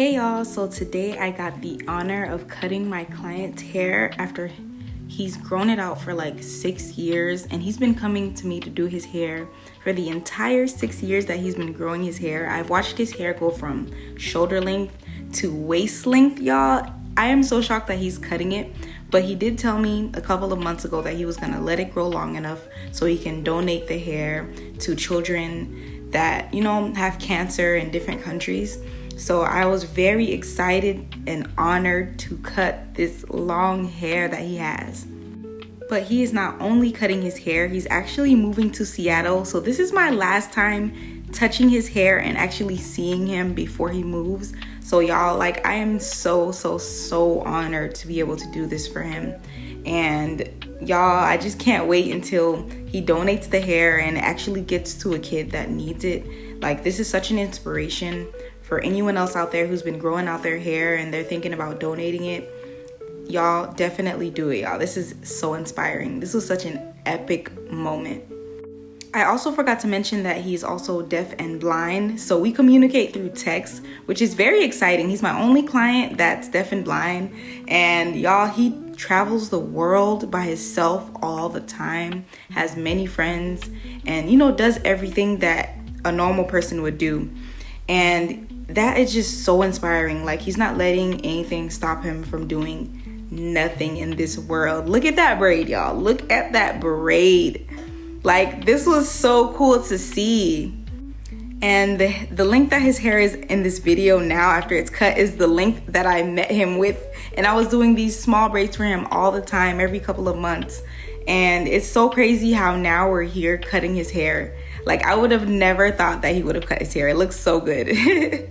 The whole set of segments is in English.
Hey y'all, so today I got the honor of cutting my client's hair after he's grown it out for like 6 years, and he's been coming to me to do his hair for the entire 6 years that he's been growing his hair. I've watched his hair go from shoulder length to waist length, y'all. I am so shocked that he's cutting it, but he did tell me a couple of months ago that he was gonna let it grow long enough so he can donate the hair to children that, have cancer in different countries. So I was very excited and honored to cut this long hair that he has. But he is not only cutting his hair, he's actually moving to Seattle. So this is my last time touching his hair and actually seeing him before he moves. So y'all, I am so honored to be able to do this for him. And y'all, I just can't wait until he donates the hair and actually gets to a kid that needs it. This is such an inspiration for anyone else out there who's been growing out their hair and they're thinking about donating it. Y'all definitely do it, y'all. This is so inspiring. This was such an epic moment. I also forgot to mention that he's also deaf and blind, so we communicate through text, which is very exciting. He's my only client that's deaf and blind, and y'all, he travels the world by himself all the time, has many friends, and does everything that a normal person would do. And that is just so inspiring. He's not letting anything stop him from doing nothing in this world. Look at that braid, y'all. Look at that braid. This was so cool to see. And the length that his hair is in this video now after it's cut is the length that I met him with. And I was doing these small braids for him all the time, every couple of months. And it's so crazy how now we're here cutting his hair. I would have never thought that he would have cut his hair. It looks so good.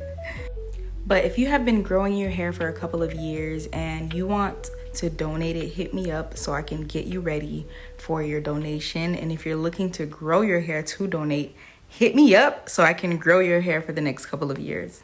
But if you have been growing your hair for a couple of years and you want to donate it, hit me up so I can get you ready for your donation. And if you're looking to grow your hair to donate, hit me up so I can grow your hair for the next couple of years.